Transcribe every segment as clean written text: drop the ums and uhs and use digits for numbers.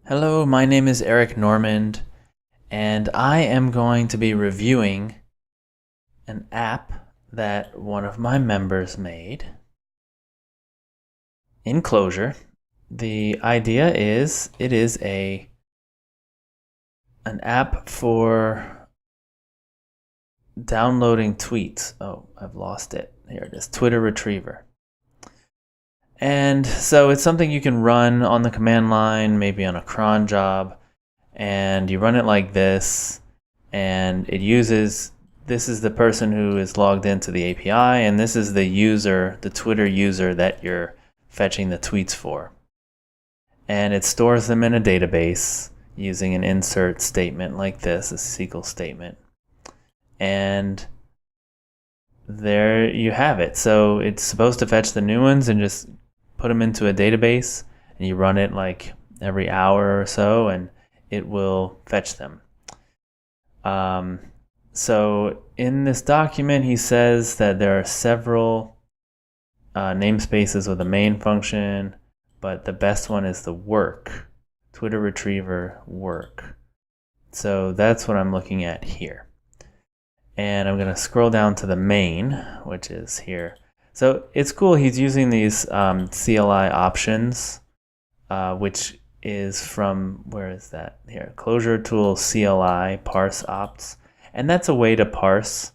Hello, my name is Eric Normand, and I am going to be reviewing an app that one of my members made in Clojure. The idea is it is an app for downloading tweets. Oh, I've lost it. Here it is, Twitter Retriever. And so it's something you can run on the command line, maybe on a cron job, and you run it like this, and it uses, this is the person who is logged into the API, and this is the user, the Twitter user that you're fetching the tweets for. And it stores them in a database using an insert statement like this, a SQL statement. And there you have it. So it's supposed to fetch the new ones and just put them into a database, and you run it like every hour or so, and it will fetch them. So in this document, he says that there are several namespaces with a main function, but the best one is the work, Twitter Retriever work. So that's what I'm looking at here. And I'm going to scroll down to the main, which is here. So it's cool. He's using these CLI options, which is from, where is that? Here, Clojure tool CLI parse opts. And that's a way to parse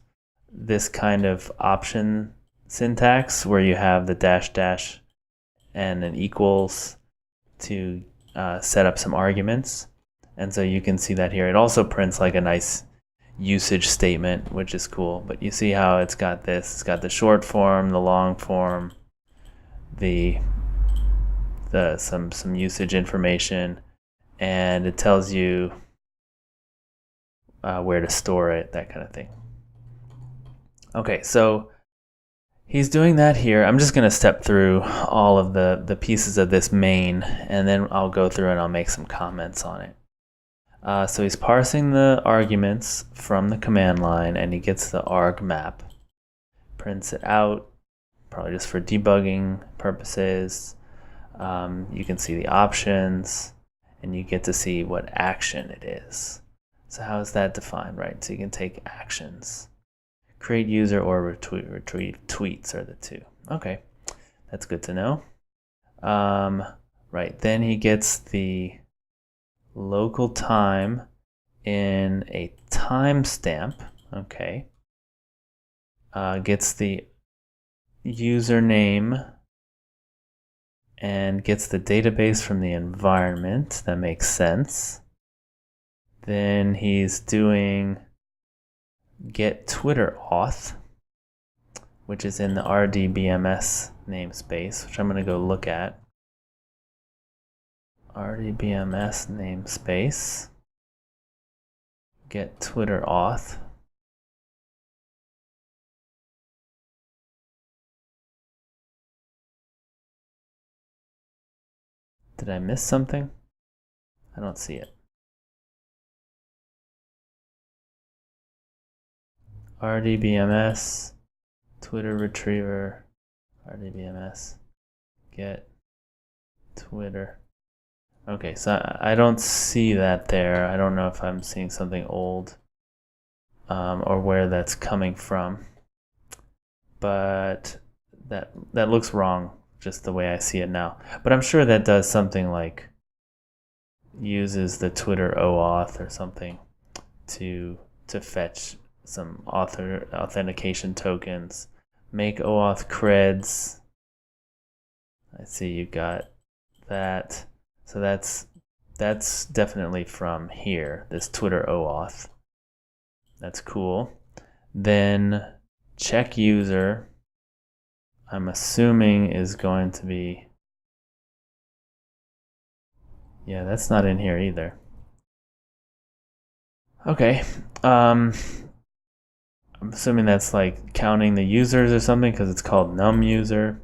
this kind of option syntax where you have the dash dash and an equals to set up some arguments. And so you can see that here. It also prints like a nice usage statement, which is cool. But you see how it's got this. It's got the short form, the long form, some usage information, and it tells you where to store it, that kind of thing. Okay, so he's doing that here. I'm just going to step through all of the pieces of this main, and then I'll go through and I'll make some comments on it. So he's parsing the arguments from the command line, and he gets the arg map, prints it out, probably just for debugging purposes. You can see the options, and you get to see what action it is. So how is that defined, right? So you can take actions. Create user or retrieve tweets are the two. Okay, that's good to know. Right, then he gets the local time in a timestamp. Okay. Gets the username and gets the database from the environment. That makes sense. Then he's doing get Twitter auth, which is in the RDBMS namespace, which I'm going to go look at. RDBMS namespace, get Twitter auth. Did I miss something? I don't see it. RDBMS, Twitter Retriever, RDBMS, get Twitter. Okay, so I don't see that there. I don't know if I'm seeing something old or where that's coming from. But that looks wrong, just the way I see it now. But I'm sure that does something like uses the Twitter OAuth or something to fetch some authentication tokens. Make OAuth creds. I see you got that. So that's definitely from here, this Twitter OAuth. That's cool. Then check user, I'm assuming is going to be, yeah, that's not in here either. Okay, I'm assuming that's like counting the users or something because it's called num user.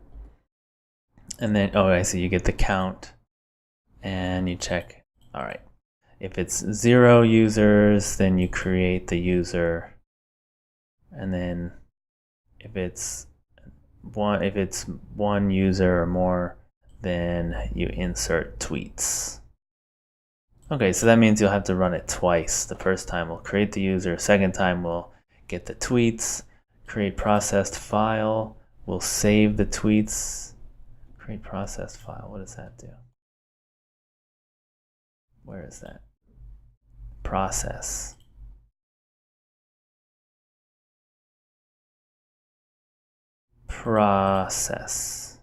And then, oh, I see, you get the count and you check. All right. If it's 0 users, then you create the user. And then if it's one user or more, then you insert tweets. Okay, so that means you'll have to run it twice. The first time we'll create the user, second time we'll get the tweets, create processed file, we'll save the tweets, create processed file. What does that do? Where is that? Process. Process.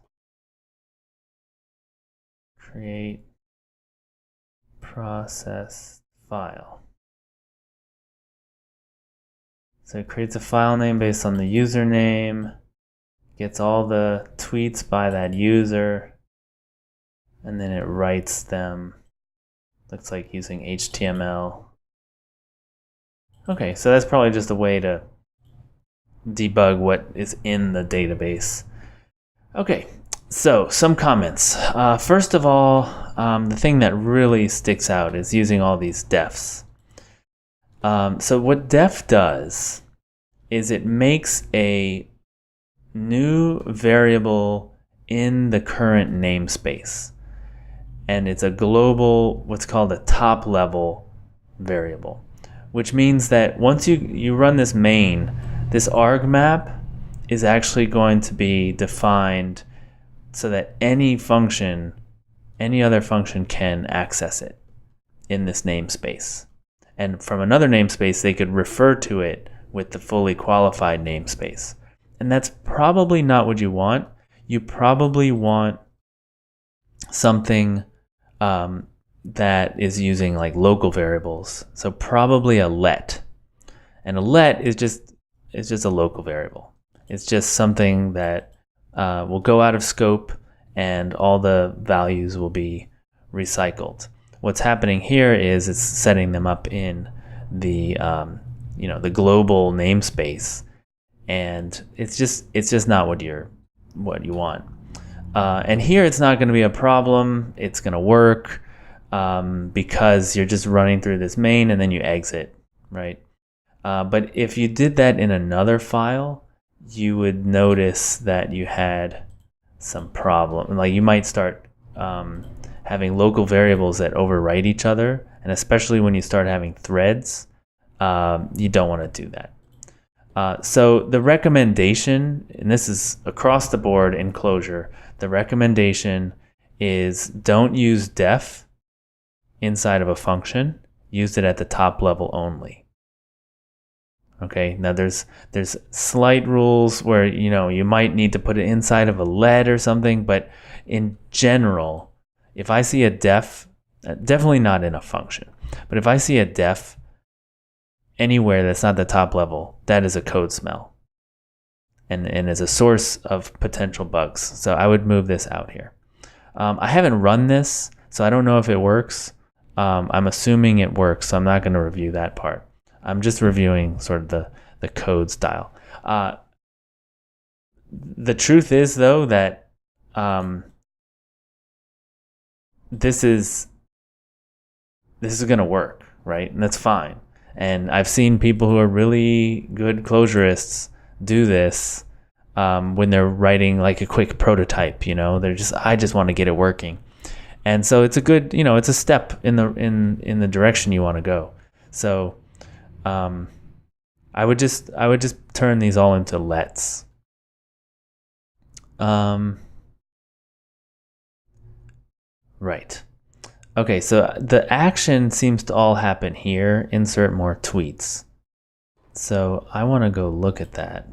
Create process file. So it creates a file name based on the username, gets all the tweets by that user, and then it writes them. Looks like using HTML. Okay, so that's probably just a way to debug what is in the database. Okay, so some comments. First of all, the thing that really sticks out is using all these defs. So what def does is it makes a new variable in the current namespace. And it's a global, what's called a top level variable, which means that once you run this main, this argmap is actually going to be defined so that any function, any other function can access it in this namespace. And from another namespace, they could refer to it with the fully qualified namespace. And that's probably not what you want. You probably want something that is using like local variables. So probably a let. And a let is just a local variable. It's just something that will go out of scope and all the values will be recycled. What's happening here is it's setting them up in the the global namespace, and it's just not what you want. And here it's not going to be a problem. It's going to work because you're just running through this main and then you exit, right? But if you did that in another file, you would notice that you had some problem. Like you might start having local variables that overwrite each other, and especially when you start having threads, you don't want to do that. So the recommendation, and this is across the board in Clojure, the recommendation is don't use def inside of a function. Use it at the top level only. Okay, now there's slight rules where you might need to put it inside of a let or something, but in general, if I see a def, definitely not in a function, but if I see a def anywhere that's not the top level, that is a code smell and is a source of potential bugs. So I would move this out here. I haven't run this, so I don't know if it works. I'm assuming it works, so I'm not going to review that part. I'm just reviewing sort of the code style. The truth is, though, that this is going to work, right? And that's fine. And I've seen people who are really good Clojurists do this when they're writing like a quick prototype. I just want to get it working, and so it's a good, it's a step in the direction you want to go. So I would just turn these all into lets. Right. Okay, so the action seems to all happen here. Insert more tweets. So I want to go look at that.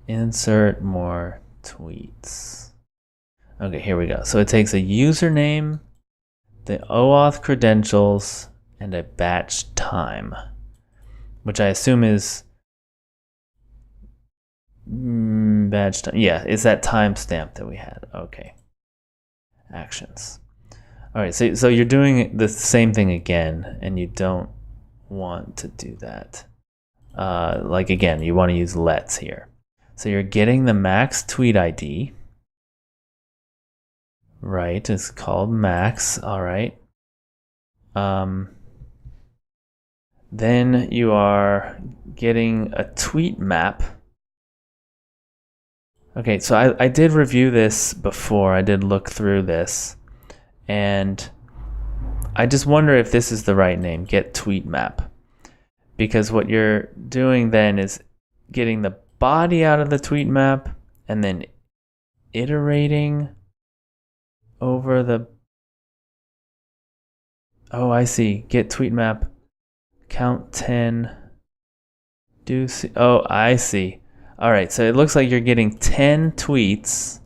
Insert more tweets. Okay, here we go. So it takes a username, the OAuth credentials, and a batch time, which I assume is batch time. Yeah, it's that timestamp that we had. Okay. Actions. All right, so you're doing the same thing again, and you don't want to do that. Like again, you want to use lets here. So you're getting the max tweet ID. Right, it's called max. All right. Then you are getting a TweetMap. Okay, so I did review this before. I did look through this. And I just wonder if this is the right name, get TweetMap. Because what you're doing then is getting the body out of the TweetMap and then iterating over the... Oh, I see. Get TweetMap, count 10, do see... Oh, I see. All right, so it looks like you're getting 10 tweets.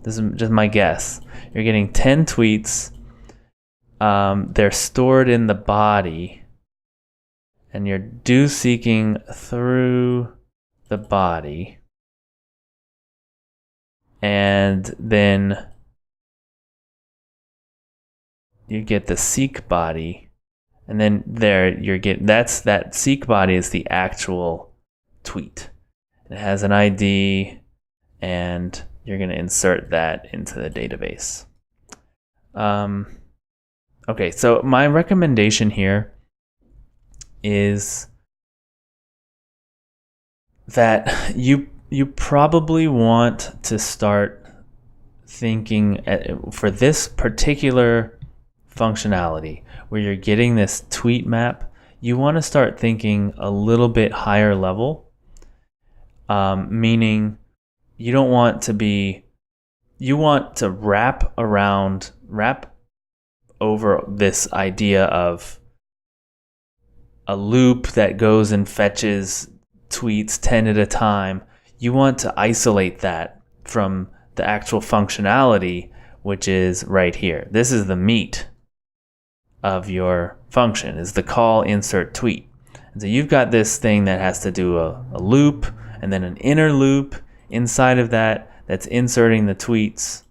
This is just my guess. You're getting 10 tweets. They're stored in the body, and you're do seeking through the body, and then you get the seek body, and then there you're getting that seek body is the actual tweet. It has an ID, and you're going to insert that into the database. Okay, so my recommendation here is that you probably want to start thinking for this particular functionality where you're getting this tweet map, you want to start thinking a little bit higher level, meaning you don't want to be, you want to wrap over this idea of a loop that goes and fetches tweets 10 at a time. You want to isolate that from the actual functionality, which is right here. This is the meat of your function, is the call insert tweet. And so you've got this thing that has to do a loop and then an inner loop inside of that that's inserting the tweets.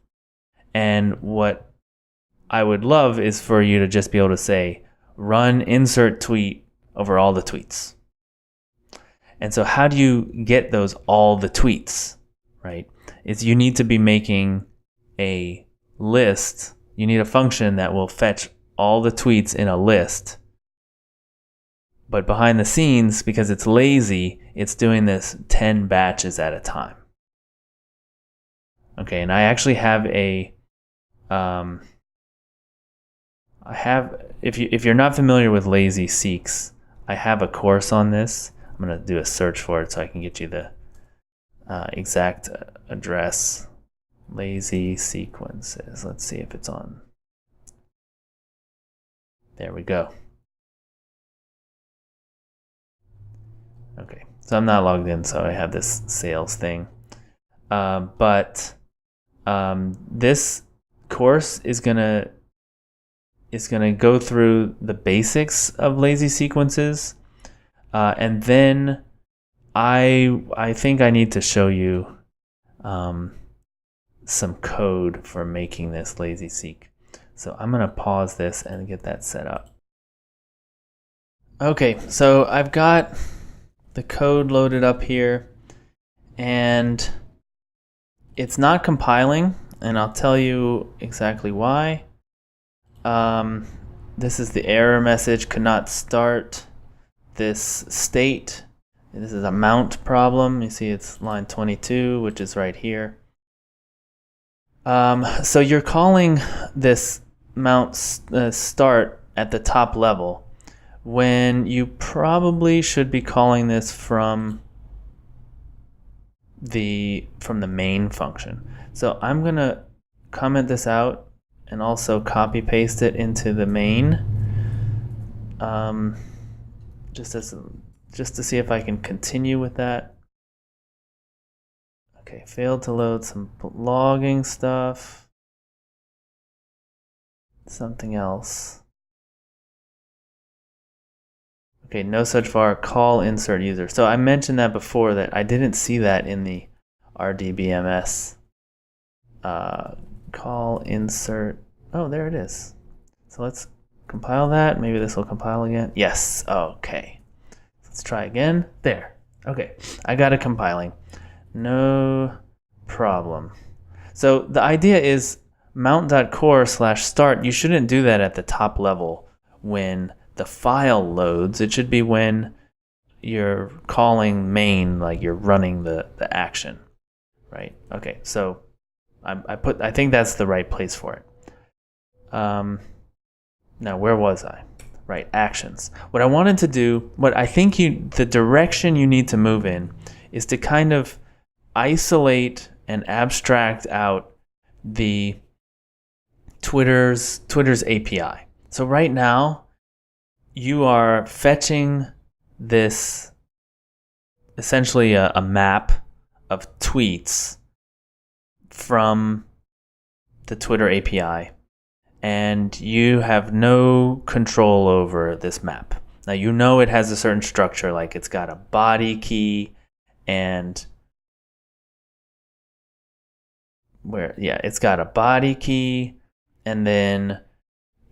And what I would love is for you to just be able to say, run insert tweet over all the tweets. And so how do you get those all the tweets, right? Is you need to be making a list. You need a function that will fetch all the tweets in a list. But behind the scenes, because it's lazy, it's doing this 10 batches at a time. Okay, and I actually have a if you're not familiar with lazy seeks, I have a course on this. I'm going to do a search for it so I can get you the exact address. Lazy sequences. Let's see if it's on. There we go. Okay, so I'm not logged in, so I have this sales thing. But this course is gonna go through the basics of lazy sequences, and then I think I need to show you some code for making this lazy seek. So I'm gonna pause this and get that set up. Okay, so I've got the code loaded up here, and it's not compiling, and I'll tell you exactly why. This is the error message, could not start this state. This is a mount problem. You see it's line 22, which is right here. So you're calling this mount start at the top level when you probably should be calling this from the main function. So I'm gonna comment this out and also copy paste it into the main, just to see if I can continue with that. Okay, failed to load some logging stuff. Something else. Okay, no such var, call insert user. So I mentioned that before, that I didn't see that in the RDBMS. Call insert, oh, there it is. So let's compile that. Maybe this will compile again. Yes, okay. Let's try again. There, okay, I got it compiling. No problem. So the idea is mount.core/start, you shouldn't do that at the top level when the file loads. It should be when you're calling main, like you're running the action, right? Okay, so I think that's the right place for it. Now, where was I? Right, actions. What I wanted to do, what I think the direction you need to move in is to kind of isolate and abstract out the Twitter's API. So right now, you are fetching this essentially a map of tweets from the Twitter API, and you have no control over this map. Now you know it has a certain structure, like it's got a body key and it's got a body key, and then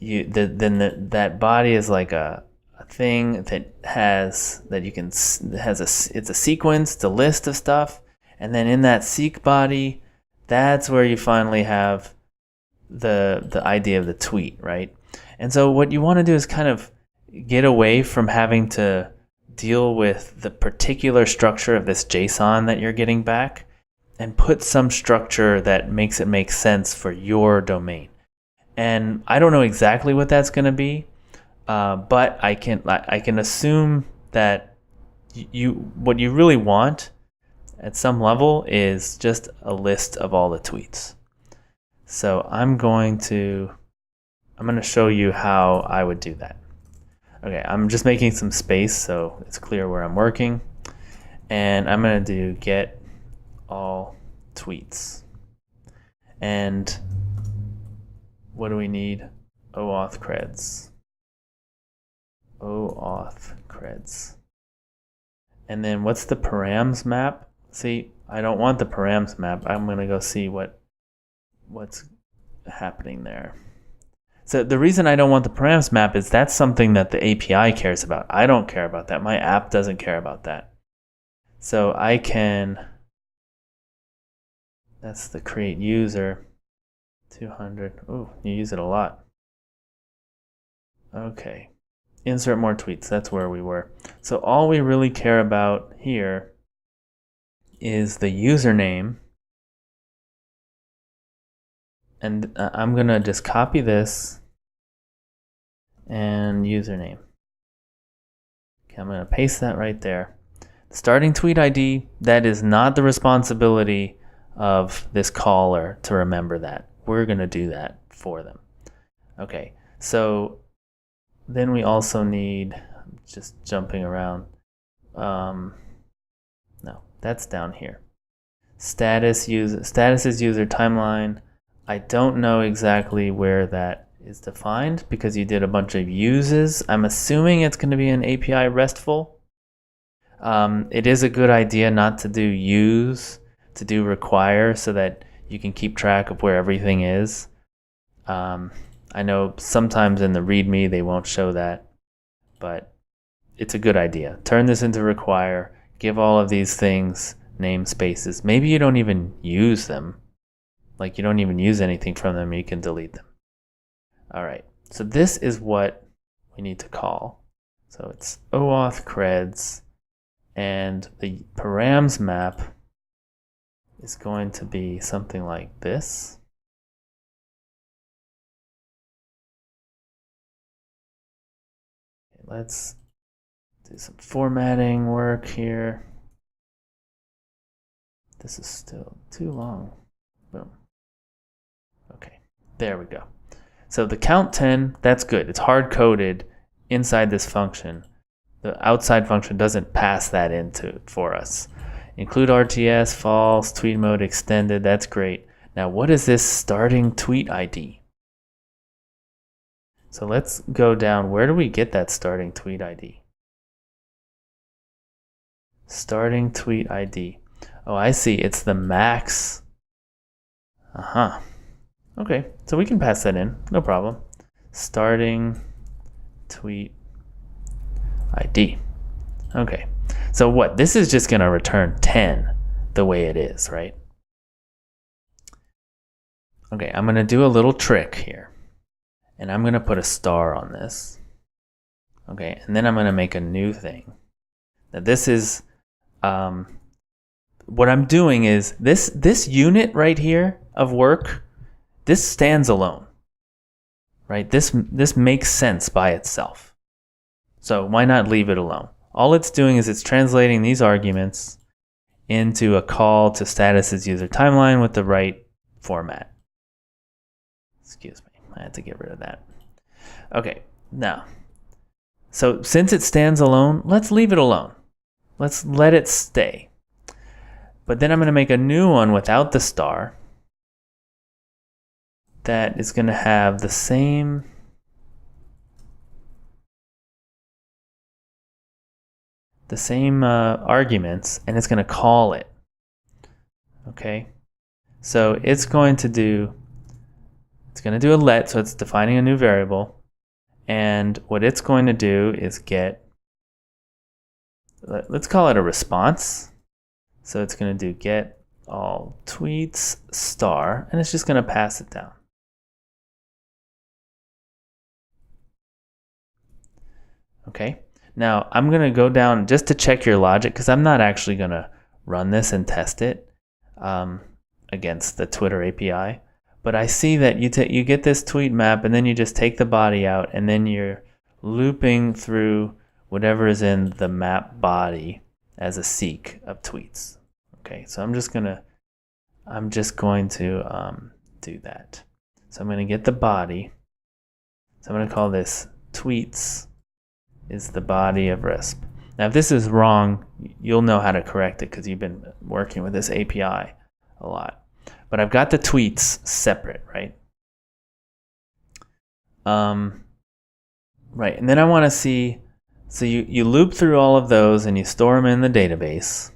that body is like a thing that has it's a sequence, the list of stuff, and then in that seq body, that's where you finally have the idea of the tweet, right? And so what you want to do is kind of get away from having to deal with the particular structure of this JSON that you're getting back, and put some structure that makes it make sense for your domain. And I don't know exactly what that's going to be, but I can assume that what you really want at some level is just a list of all the tweets. So I'm going to show you how I would do that. Okay, I'm just making some space so it's clear where I'm working, and I'm going to do get all tweets. And what do we need? OAuth creds. OAuth creds. And then what's the params map? See, I don't want the params map. I'm going to go see what's happening there. So the reason I don't want the params map is that's something that the API cares about. I don't care about that. My app doesn't care about that. So I can, that's the create user, 200. Oh, you use it a lot. Okay. Insert more tweets. That's where we were. So all we really care about here is the username. And I'm going to just copy this and username. Okay, I'm going to paste that right there. Starting tweet ID, that is not the responsibility of this caller to remember that. We're going to do that for them. Okay, so then we also need, just jumping around. No, that's down here. Status is user timeline. I don't know exactly where that is defined because you did a bunch of uses. I'm assuming it's going to be an API RESTful. It is a good idea not to do use, to do require, so that you can keep track of where everything is. I know sometimes in the README they won't show that, but it's a good idea. Turn this into require, give all of these things namespaces. Maybe you don't even use them. Like you don't even use anything from them, you can delete them. All right, so this is what we need to call. So it's OAuth creds, and the params map is going to be something like this. Okay, let's do some formatting work here. This is still too long. Boom. Okay, there we go. So the count 10, that's good. It's hard-coded inside this function. The outside function doesn't pass that into for us. Include RTS, false, tweet mode extended, that's great. Now what is this starting tweet ID? So let's go down. Where do we get that starting tweet ID? Starting tweet ID. Oh, I see. It's the max. Okay, so we can pass that in, no problem. Starting tweet ID. Okay, so what? This is just going to return 10 the way it is, right? Okay, I'm going to do a little trick here. And I'm going to put a star on this. Okay, and then I'm going to make a new thing. Now this is, what I'm doing is, this unit right here of work, this stands alone. right? This makes sense by itself. So why not leave it alone? All it's doing is it's translating these arguments into a call to status's user timeline with the right format. Excuse me, I had to get rid of that. Okay, now, so since it stands alone, let's leave it alone. Let's let it stay. But then I'm going to make a new one without the star that is going to have the same arguments, and it's going to call it. Okay, so it's going to do a let, so it's defining a new variable, and what it's going to do is get, let's call it a response. So it's going to do get all tweets star, and it's just going to pass it down. Okay, now I'm going to go down just to check your logic, because I'm not actually going to run this and test it against the Twitter API. But I see that you get this TweetMap, and then you just take the body out, and then you're looping through whatever is in the map body as a seek of tweets. Okay, so I'm just going to do that. So I'm going to get the body. So I'm going to call this tweets is the body of Risp. Now, if this is wrong, you'll know how to correct it because you've been working with this API a lot. But I've got the tweets separate, right? Right, and then I want to see, so you loop through all of those and you store them in the database.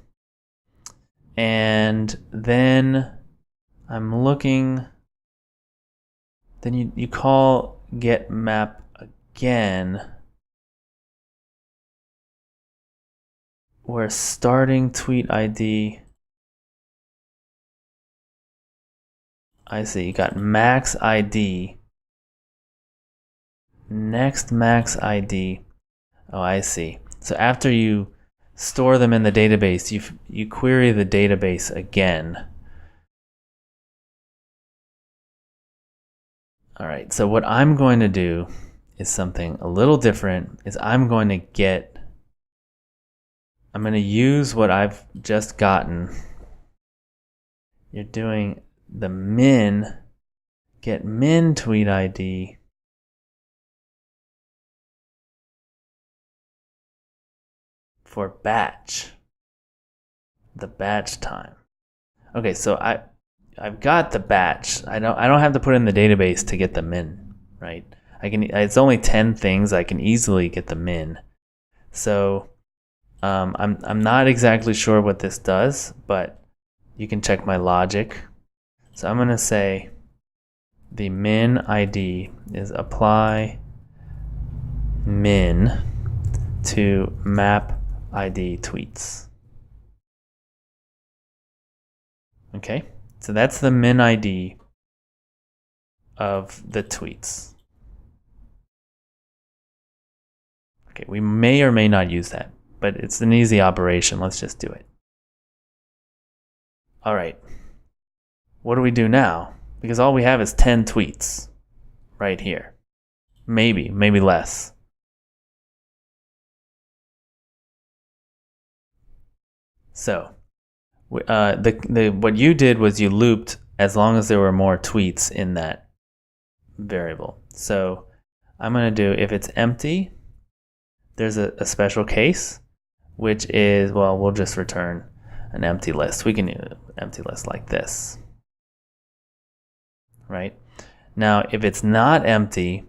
And then I'm looking, then you call get map again. Where starting tweet ID, I see, you got max ID, next max ID. Oh, I see. So after you store them in the database, you query the database again. All right, so what I'm going to do is something a little different, is I'm going to use what I've just gotten. You're doing the get min tweet ID for batch, the batch time. Okay, so I've got the batch. I don't have to put in the database to get the min, right? It's only 10 things. I can easily get the min. So I'm not exactly sure what this does, but you can check my logic. So I'm going to say the min ID is apply min to map ID tweets. Okay, so that's the min ID of the tweets. Okay, we may or may not use that, but it's an easy operation. Let's just do it. All right. What do we do now? Because all we have is 10 tweets right here. Maybe less. So what you did was you looped as long as there were more tweets in that variable. So I'm going to do, if it's empty, there's a special case, which is, well, we'll just return an empty list. We can do an empty list like this. Right? Now, if it's not empty,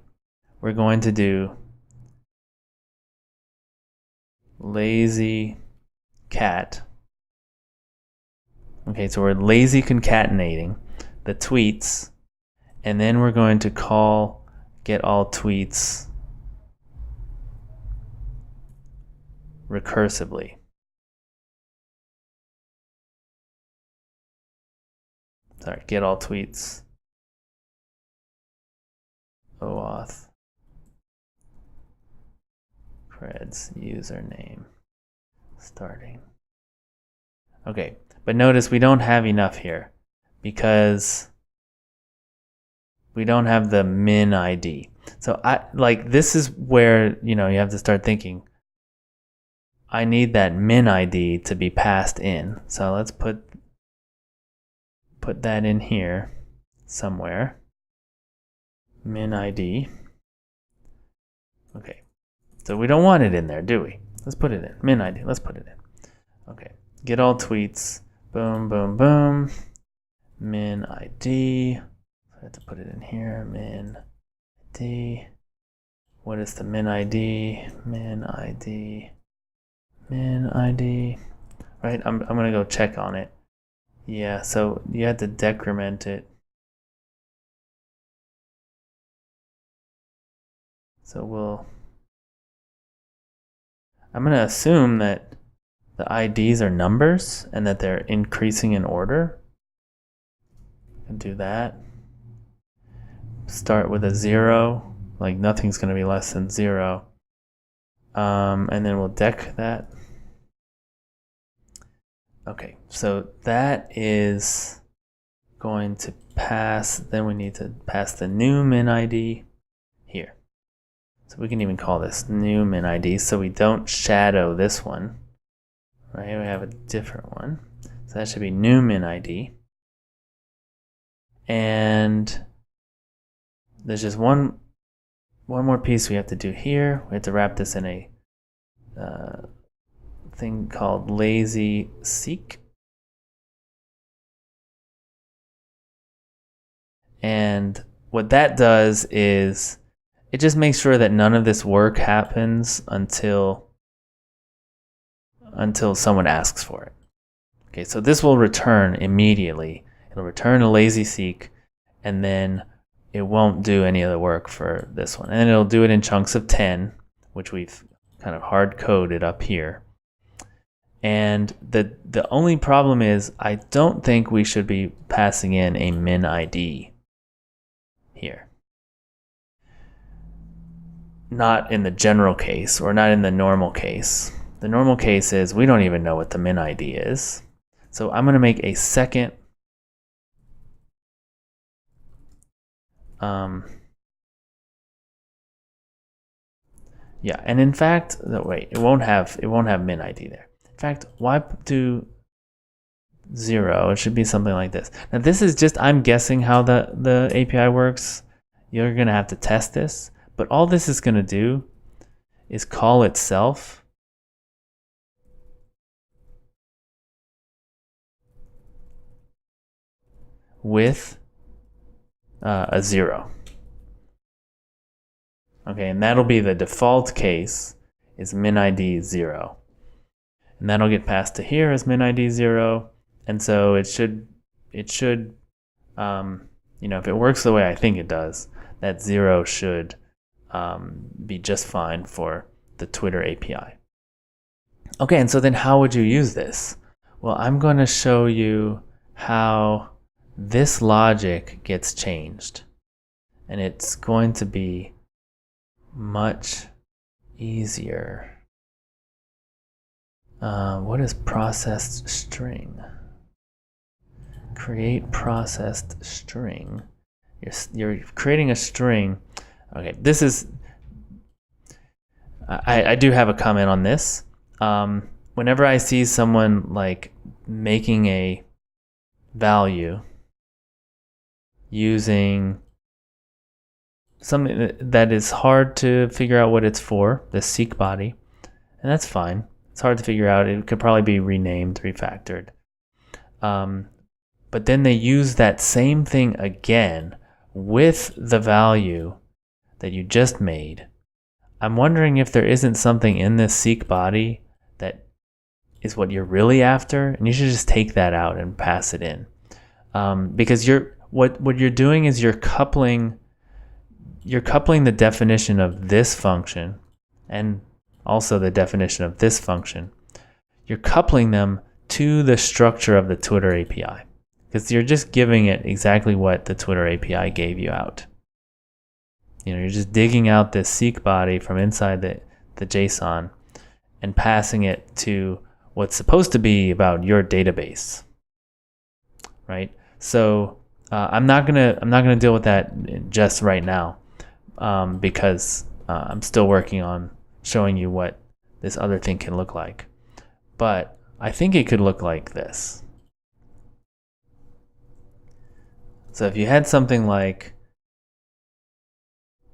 we're going to do lazy cat. Okay, so we're lazy concatenating the tweets, and then we're going to call get all tweets recursively. Sorry, get all tweets OAuth creds username starting. Okay, but notice we don't have enough here because we don't have the min ID. So this is where, you have to start thinking, I need that min ID to be passed in. So let's put that in here somewhere. Min ID. Okay. So we don't want it in there, do we? Let's put it in. Min ID. Let's put it in. Okay. Get all tweets. Boom, boom, boom. Min ID. I have to put it in here. Min ID. What is the min ID? Min ID. Min ID. Right? I'm gonna go check on it. Yeah, so you have to decrement it. So I'm gonna assume that the IDs are numbers and that they're increasing in order. And do that. Start with a 0, like nothing's gonna be less than 0. And then we'll dec that. Okay, so that is going to pass, then we need to pass the new min ID here. So we can even call this new min ID so we don't shadow this one. Right, we have a different one. So that should be new min ID. And there's just one more piece we have to do here. We have to wrap this in a thing called lazy seek. And what that does is it just makes sure that none of this work happens until someone asks for it. Okay, so this will return immediately. It'll return a lazy seek, and then it won't do any of the work for this one. And then it'll do it in chunks of 10, which we've kind of hard coded up here. And the only problem is I don't think we should be passing in a min ID here. Not in the general case, or not in the normal case. The normal case is we don't even know what the min ID is. So I'm going to make a second yeah, and in fact, no, wait, it won't have min ID there. In fact, why do 0? It should be something like this. Now this is just, I'm guessing how the API works. You're going to have to test this, but all this is going to do is call itself with a 0. Okay, and that'll be the default case is min ID 0. And that'll get passed to here as min ID 0. And so it should if it works the way I think it does, that 0 should be just fine for the Twitter API. Okay, and so then how would you use this? Well, I'm going to show you how this logic gets changed. And it's going to be much easier. What is processed string? Create processed string. You're creating a string. Okay, this is, I do have a comment on this. Whenever I see someone like making a value using something that is hard to figure out what it's for, the seek body, and that's fine. It's hard to figure out. It could probably be renamed, refactored. But then they use that same thing again with the value that you just made. I'm wondering if there isn't something in this seek body that is what you're really after, and you should just take that out and pass it in. Because what you're doing is you're coupling the definition of this function and also the definition of this function. You're coupling them to the structure of the Twitter API, because you're just giving it exactly what the Twitter API gave you out. You're just digging out this seek body from inside the JSON and passing it to what's supposed to be about your database, right? So I'm not gonna deal with that just right now, because I'm still working on showing you what this other thing can look like. But I think it could look like this. So if you had something like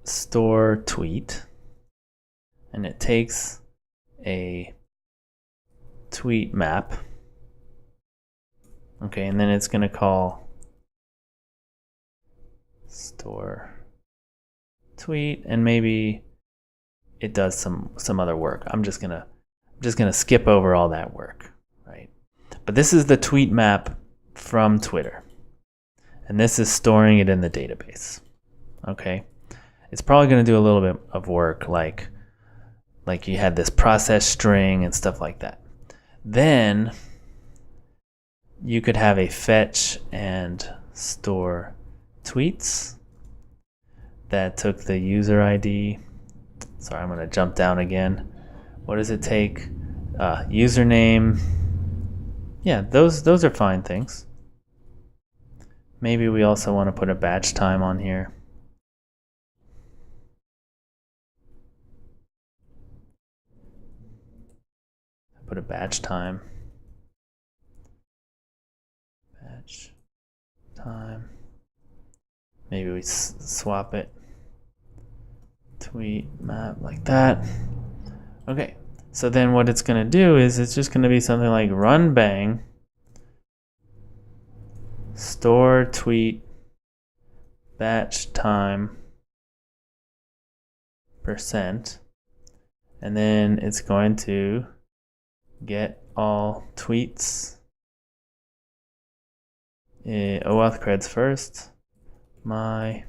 store tweet, and it takes a TweetMap, okay, and then it's going to call store tweet, and maybe it does some other work. I'm just gonna skip over all that work, right? But this is the TweetMap from Twitter, and this is storing it in the database. Okay, it's probably going to do a little bit of work, like you had this process string and stuff like that. Then you could have a fetch and store tweets that took the user ID. Sorry, I'm going to jump down again. What does it take? Username. Yeah, those are fine things. Maybe we also want to put a batch time on here. Put a batch time. Batch time. Maybe we swap it. TweetMap like that. Okay, so then what it's going to do is it's just going to be something like run bang store tweet batch time %, and then it's going to get all tweets. OAuth creds first. My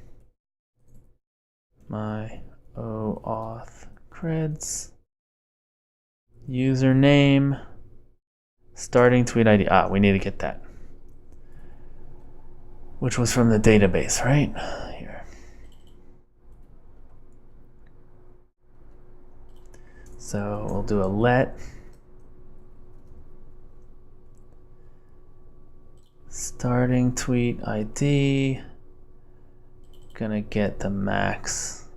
OAuth creds. Username. Starting tweet ID. We need to get that. Which was from the database, right? Here. So we'll do a let. Starting tweet ID. Gonna get the max,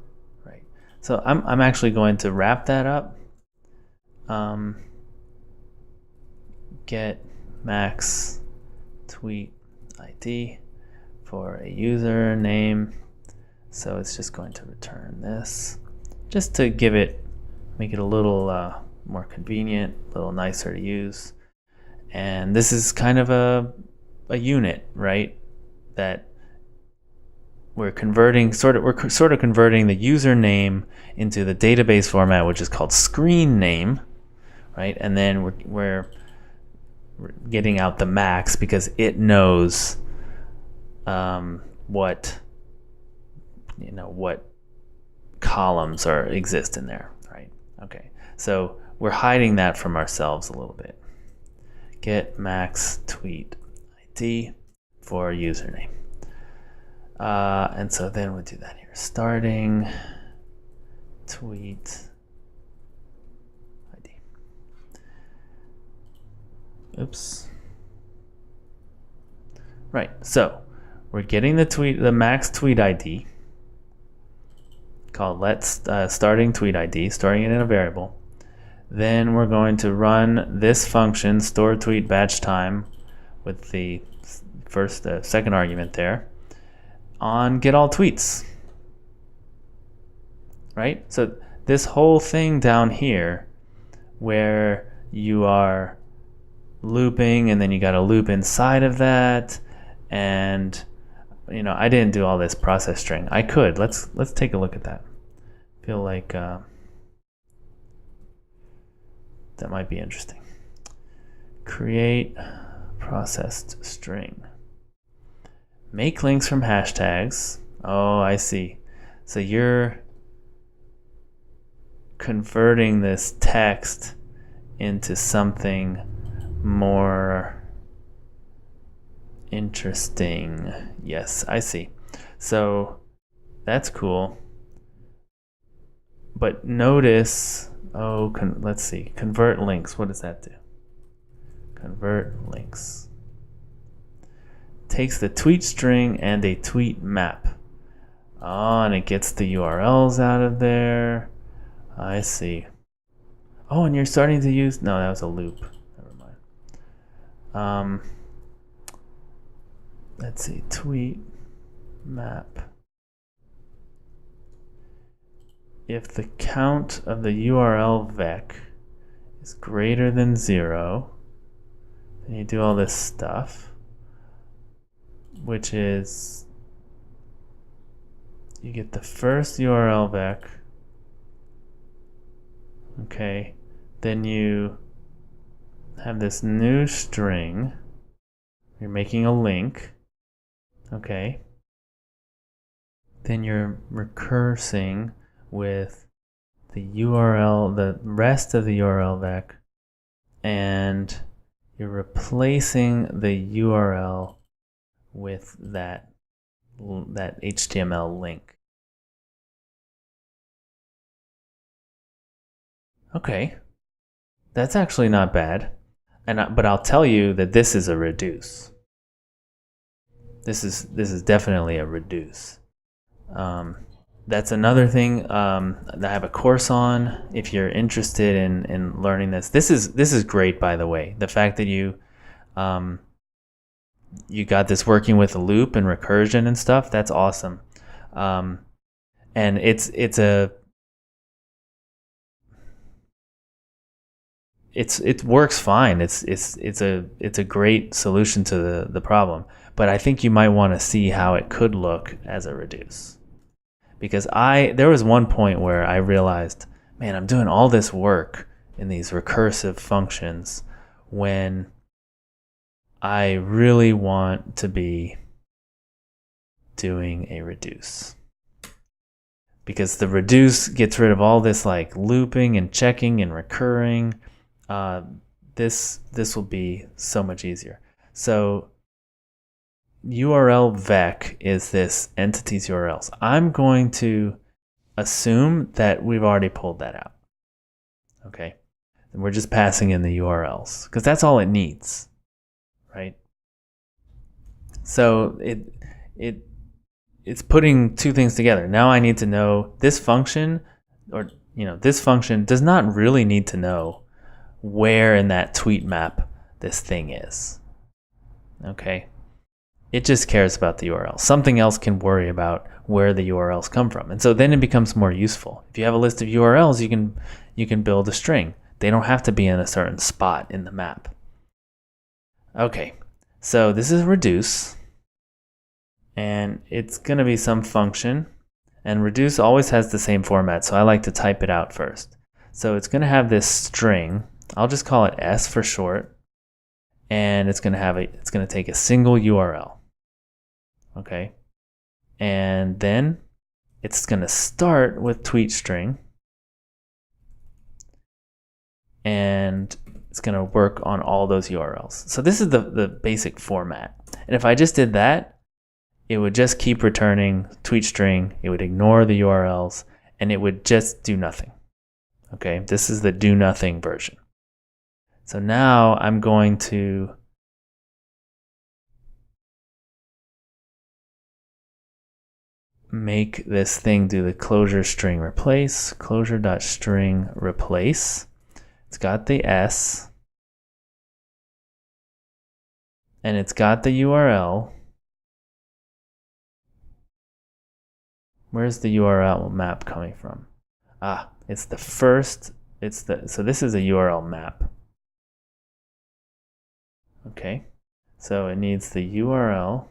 right? So I'm actually going to wrap that up. Get max tweet ID for a username. So it's just going to return this, just to make it a little more convenient, a little nicer to use. And this is kind of a unit, right? That we're converting, we're sort of converting the username into the database format, which is called screen name, right? And then we're getting out the max because it knows what columns exist in there, right? Okay, so we're hiding that from ourselves a little bit. Get max tweet ID for username. And so then we'll do that here. Starting tweet ID. Oops. Right, so we're getting the max tweet ID called starting tweet ID, storing it in a variable. Then we're going to run this function, store tweet batch time, with the second argument there, on get all tweets, right? So this whole thing down here where you are looping and then you got a loop inside of that, and I didn't do all this process string. I could. Let's take a look at that. Feel like that might be interesting. Create processed string. Make links from hashtags. Oh, I see. So you're converting this text into something more interesting. Yes, I see. So that's cool. But notice, let's see. Convert links. What does that do? Convert links. takes the tweet string and a tweet map. Oh, and it gets the URLs out of there. I see. Oh, and you're starting to use, no, that was a loop. Never mind. Let's see, tweet map. If the count of the URL vec is greater than 0, then you do all this stuff, which is you get the first URL vec. Okay, then you have this new string. You're making a link. Okay. Then you're recursing with the URL, the rest of the URL vec, and you're replacing the URL with that HTML link. Okay, that's actually not bad, but I'll tell you that this is a reduce. This is definitely a reduce. That's another thing that I have a course on. If you're interested in learning this, this is great, by the way. The fact that you got this working with a loop and recursion and stuff, that's awesome. And it works fine. It's a great solution to the problem. But I think you might want to see how it could look as a reduce. Because there was one point where I realized, man, I'm doing all this work in these recursive functions when I really want to be doing a reduce. Because the reduce gets rid of all this like looping and checking and recurring. This will be so much easier. So URL vec is this entity's URLs. I'm going to assume that we've already pulled that out. Okay, and we're just passing in the URLs because that's all it needs, right? So it's putting two things together. Now I need to know this function, or this function does not really need to know where in that tweet map this thing is. Okay. It just cares about the URL. Something else can worry about where the URLs come from. And so then it becomes more useful. If you have a list of URLs, you can build a string. They don't have to be in a certain spot in the map. Okay, so this is reduce. And it's going to be some function. And reduce always has the same format, so I like to type it out first. So it's going to have this string. I'll just call it S for short. And it's going to take a single URL. Okay, and then it's going to start with tweet string, and it's going to work on all those URLs. So this is the basic format. And if I just did that, it would just keep returning tweet string. It would ignore the URLs, and it would just do nothing. Okay, this is the do nothing version. So now I'm going to make this thing do the Clojure string replace, Clojure.string replace. It's got the S, and it's got the URL. Where's the URL map coming from? It's the first, so this is a URL map. Okay, so it needs the URL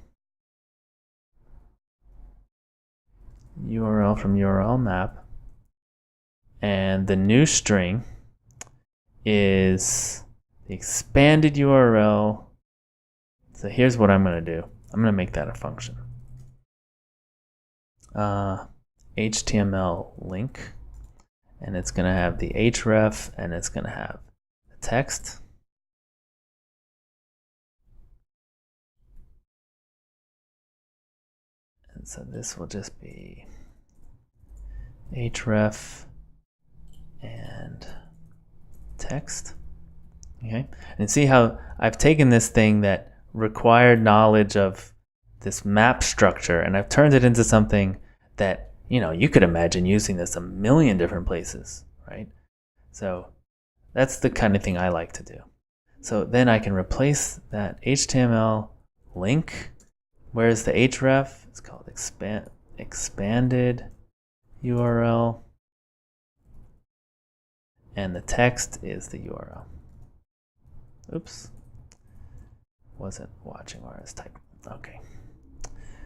from URL map, and the new string is the expanded URL. So here's what I'm going to do. I'm going to make that a function. HTML link, and it's going to have the href, and it's going to have the text. And so this will just be href and text. Okay, and see how I've taken this thing that required knowledge of this map structure, and I've turned it into something that, you could imagine using this a million different places, right? So that's the kind of thing I like to do. So then I can replace that HTML link. Where's the href? It's called expanded URL. And the text is the URL. Oops. Wasn't watching where I was typing. Okay.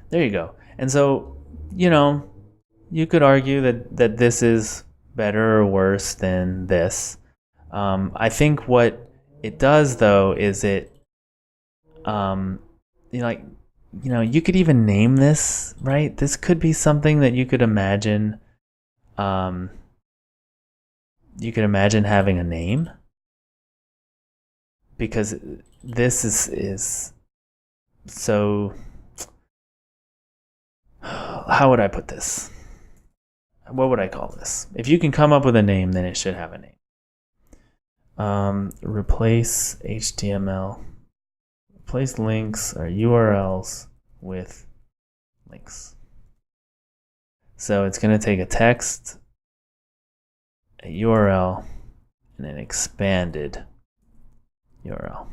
There you go. And so, you could argue that this is better or worse than this. I think what it does, though, is it, you could even name this, right? This could be something that you could imagine. You could imagine having a name, because this is so. How would I put this? What would I call this? If you can come up with a name, then it should have a name. Replace HTML. Replace links or URLs with links. So it's going to take a text, a URL, and an expanded URL.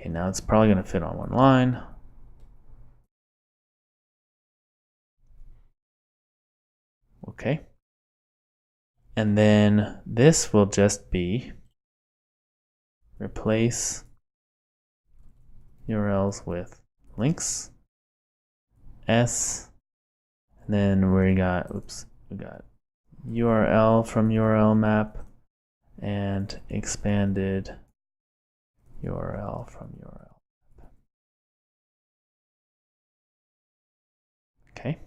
Okay, now it's probably going to fit on one line. Okay. And then this will just be replace URLs with links. S. And then we got URL from URL map and expanded URL from URL map. Okay,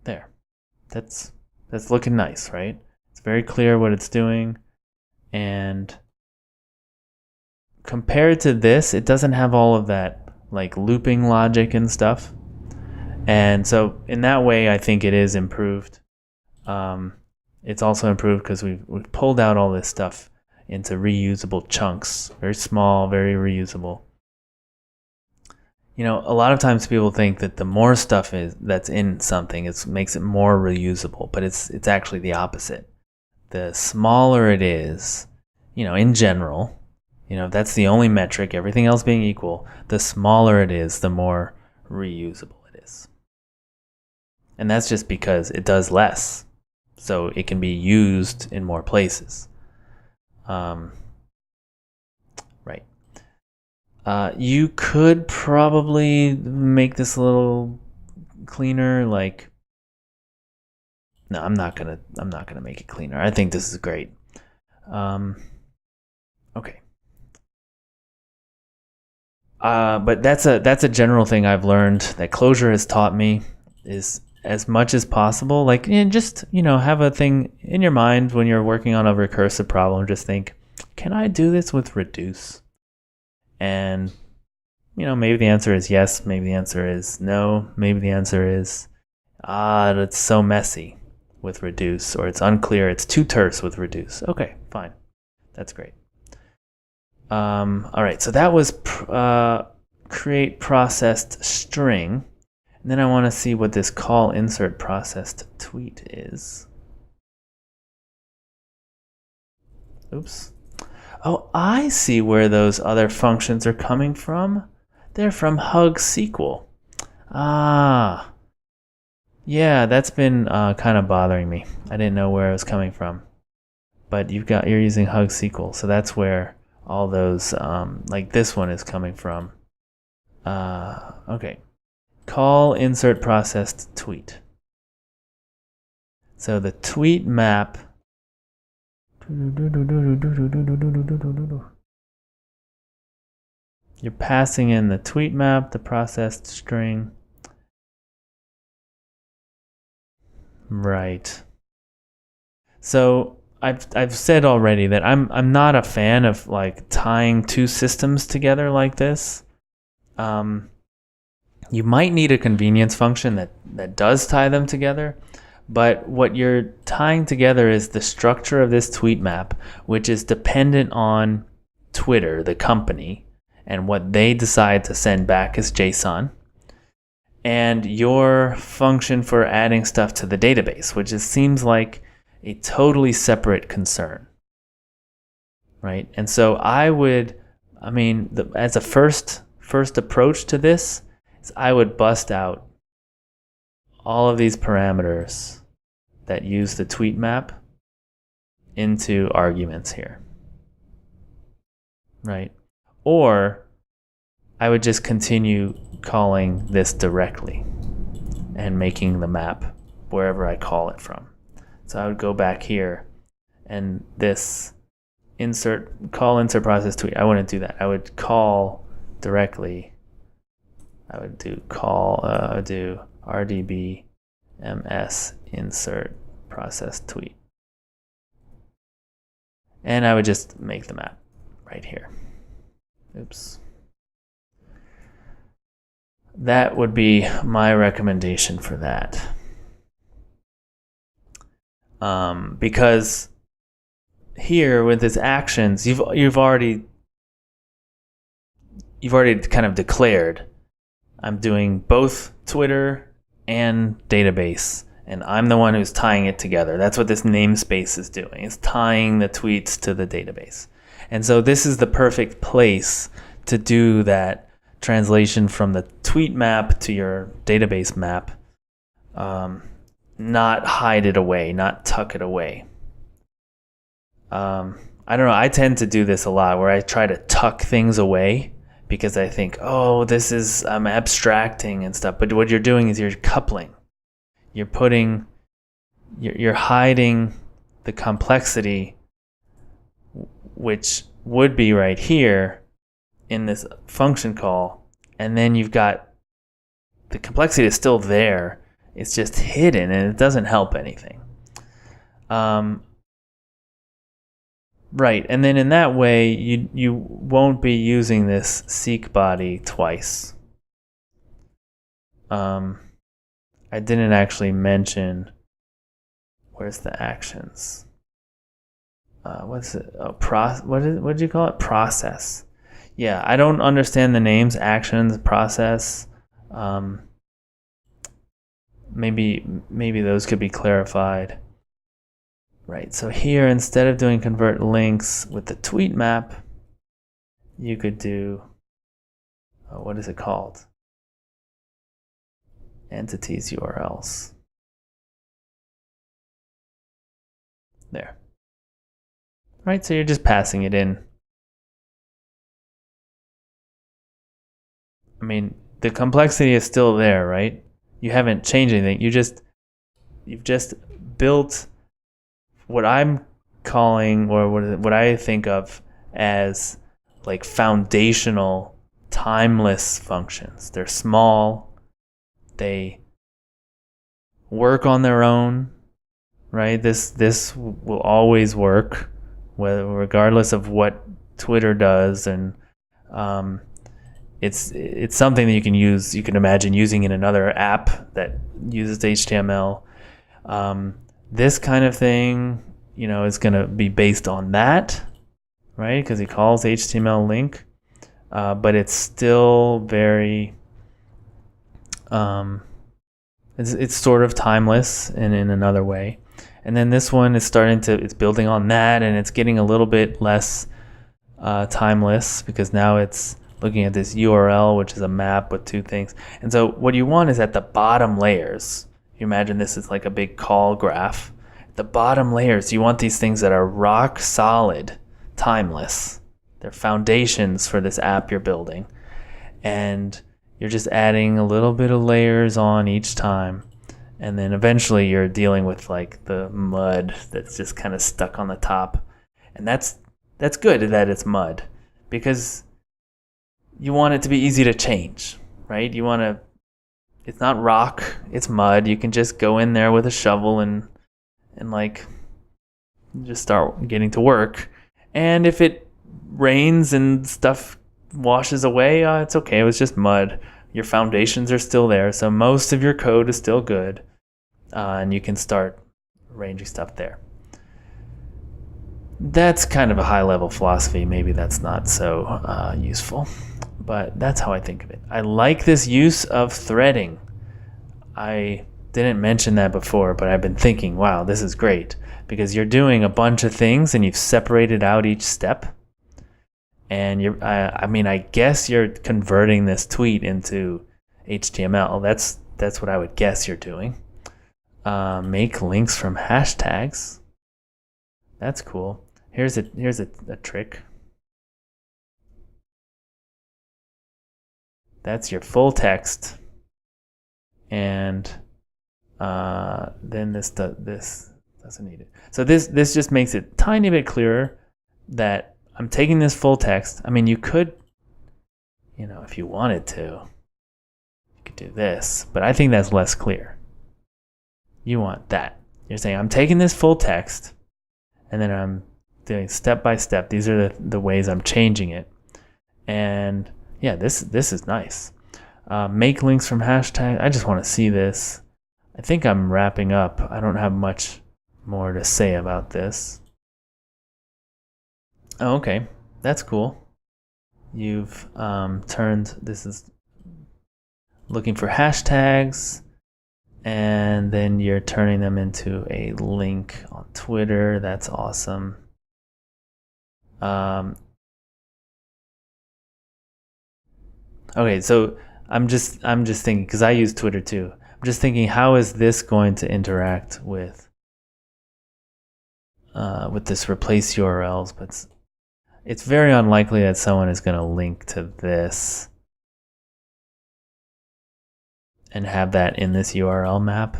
there. That's looking nice, right? It's very clear what it's doing, and compared to this, it doesn't have all of that like looping logic and stuff. And so in that way, I think it is improved. It's also improved because we've pulled out all this stuff into reusable chunks, very small, very reusable. A lot of times people think that the more stuff that's in something, it makes it more reusable, but it's actually the opposite. The smaller it is, in general, that's the only metric, everything else being equal, the smaller it is, the more reusable it is. And that's just because it does less, so it can be used in more places. Right. You could probably make this a little cleaner. No, I'm not gonna make it cleaner. I think this is great. Okay. But that's a general thing I've learned that Clojure has taught me, is as much as possible, just have a thing in your mind when you're working on a recursive problem. Just think, can I do this with reduce? And maybe the answer is yes, maybe the answer is no, maybe the answer is it's so messy with reduce, or it's unclear, it's too terse with reduce. Okay, fine, that's great. All right, so that was create processed string. And then I want to see what this call insert processed tweet is. Oops. Oh, I see where those other functions are coming from. They're from Hug SQL. Ah. Yeah, that's been kind of bothering me. I didn't know where it was coming from. But you're using Hug SQL, so that's where all those like this one is coming from. Okay. Call insert processed tweet. So the TweetMap. You're passing in the TweetMap, the processed string. Right. So I've said already that I'm not a fan of tying two systems together like this. you might need a convenience function that does tie them together. But what you're tying together is the structure of this tweet map, which is dependent on Twitter, the company, and what they decide to send back as JSON, and your function for adding stuff to the database, which seems like a totally separate concern, right? And so as a first approach to this, is I would bust out all of these parameters that use the tweet map into arguments here, right? Or I would just continue calling this directly and making the map wherever I call it from. So I would go back here and this call insert process tweet. I wouldn't do that. I would call directly. I would do RDB ms insert process tweet. And I would just make the map right here. Oops. That would be my recommendation for that. Because here with its actions, you've already kind of declared I'm doing both Twitter and database, and I'm the one who's tying it together. That's what this namespace is doing. It's tying the tweets to the database. And so this is the perfect place to do that translation from the tweet map to your database map. Not hide it away, not tuck it away. I don't know, I tend to do this a lot where I try to tuck things away because I think, I'm abstracting and stuff. But what you're doing is you're coupling. You're hiding the complexity, which would be right here in this function call. And then you've got the complexity is still there. It's just hidden and it doesn't help anything. Right, and then in that way, you won't be using this seek body twice. I didn't actually mention, where's the actions? What's it? What did you call it? Process. Yeah, I don't understand the names, actions, process. Maybe those could be clarified. Right, so here, instead of doing convert links with the tweet map, you could do, what is it called? Entities URLs. There. Right, so you're just passing it in. I mean, the complexity is still there, right? You haven't changed anything. You've just built what I'm calling, or what I think of as like foundational timeless functions. They're small. They work on their own, right? This will always work, regardless of what Twitter does, and it's something that you can use. You can imagine using in another app that uses HTML. This kind of thing, is going to be based on that, right? Because he calls HTML link, but it's still very, it's sort of timeless in another way. And then this one is it's building on that, and it's getting a little bit less timeless because now it's looking at this URL, which is a map with two things. And so what you want is at the bottom layers. You imagine this is like a big call graph. The bottom layers, you want these things that are rock solid, timeless. They're foundations for this app you're building. And you're just adding a little bit of layers on each time. And then eventually you're dealing with like the mud that's just kind of stuck on the top. And that's good that it's mud, because you want it to be easy to change, right? It's not rock, it's mud. You can just go in there with a shovel and like just start getting to work. And if it rains and stuff washes away, it's okay. It was just mud. Your foundations are still there, so most of your code is still good, and you can start arranging stuff there. That's kind of a high-level philosophy. Maybe that's not so useful, but that's how I think of it. I like this use of threading. I didn't mention that before, but I've been thinking, wow, this is great, because you're doing a bunch of things and you've separated out each step. And I guess you're converting this tweet into HTML. That's what I would guess you're doing. Make links from hashtags. That's cool. Here's a trick. That's your full text, and then this doesn't need it. So this just makes it a tiny bit clearer that I'm taking this full text. I mean, you could, if you wanted to, you could do this, but I think that's less clear. You want that. You're saying, I'm taking this full text, and then I'm doing step by step. These are the ways I'm changing it. And yeah, this is nice. Make links from hashtag. I just want to see this. I think I'm wrapping up. I don't have much more to say about this. Oh, okay, that's cool. You've turned, this is looking for hashtags, and then you're turning them into a link on Twitter. That's awesome. Okay, so I'm just thinking, because I use Twitter too. I'm just thinking, how is this going to interact with this replace URLs? But it's very unlikely that someone is going to link to this and have that in this URL map.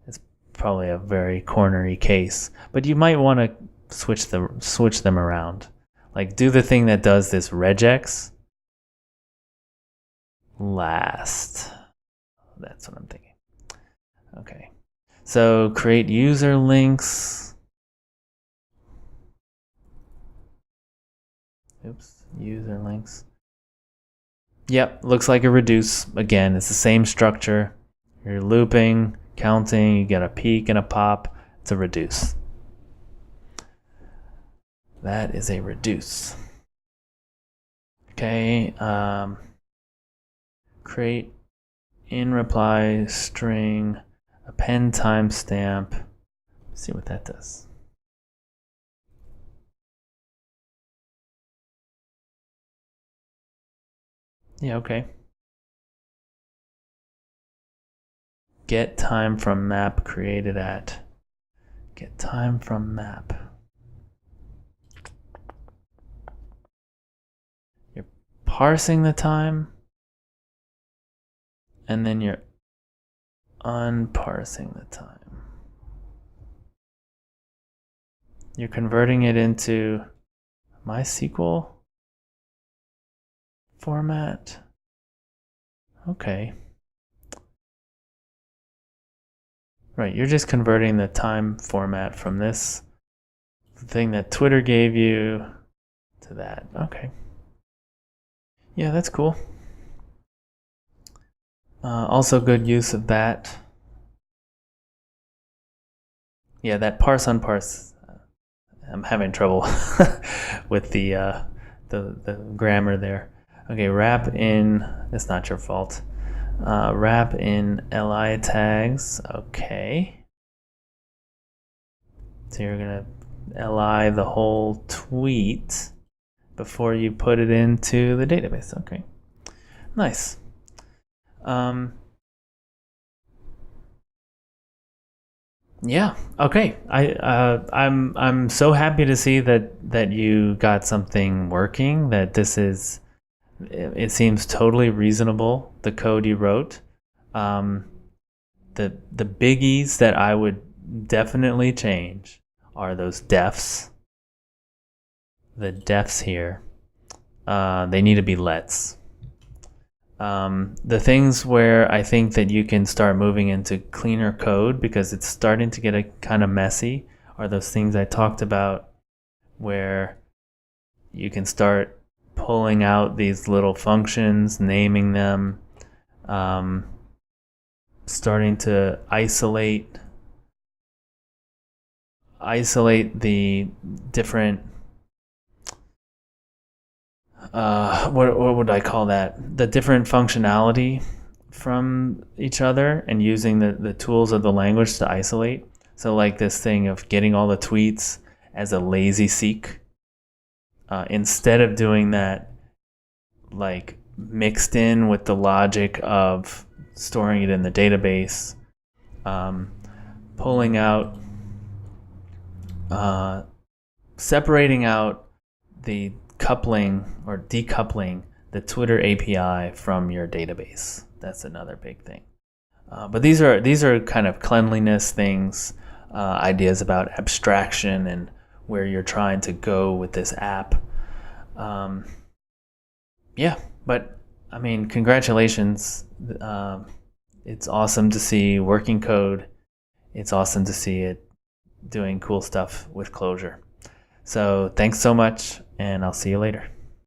It's probably a very cornery case, but you might want to switch them around. Like, do the thing that does this regex last. That's what I'm thinking. Okay, so create user links. Oops, user links. Yep, looks like a reduce. Again, it's the same structure. You're looping, counting, you get a peak and a pop. It's a reduce. That is a reduce. Okay, create in reply string, append timestamp. Let's see what that does. Yeah, okay. Get time from map created at. Get time from map. You're parsing the time, and then you're unparsing the time. You're converting it into MySQL format. Okay. Right, you're just converting the time format from this thing that Twitter gave you to that. Okay. Yeah, that's cool. Also good use of that. Yeah, that parse unparse. I'm having trouble with the grammar there. Okay, wrap in. That's not your fault. Wrap in li tags. Okay. So you're gonna li the whole tweet before you put it into the database. Okay. Nice. Yeah. Okay. I'm so happy to see that you got something working. That this is. It seems totally reasonable, the code you wrote. The biggies that I would definitely change are those defs. The defs here, they need to be lets. The things where I think that you can start moving into cleaner code, because it's starting to get a kind of messy, are those things I talked about, where you can start pulling out these little functions, naming them, starting to isolate the different what would I call that? The different functionality from each other, and using the tools of the language to isolate. So like this thing of getting all the tweets as a lazy seek, instead of doing that like mixed in with the logic of storing it in the database, pulling out, separating out the coupling or decoupling the Twitter API from your database. That's another big thing. But these are kind of cleanliness things, ideas about abstraction and where you're trying to go with this app. Yeah, but I mean, congratulations. It's awesome to see working code. It's awesome to see it doing cool stuff with Clojure. So thanks so much, and I'll see you later.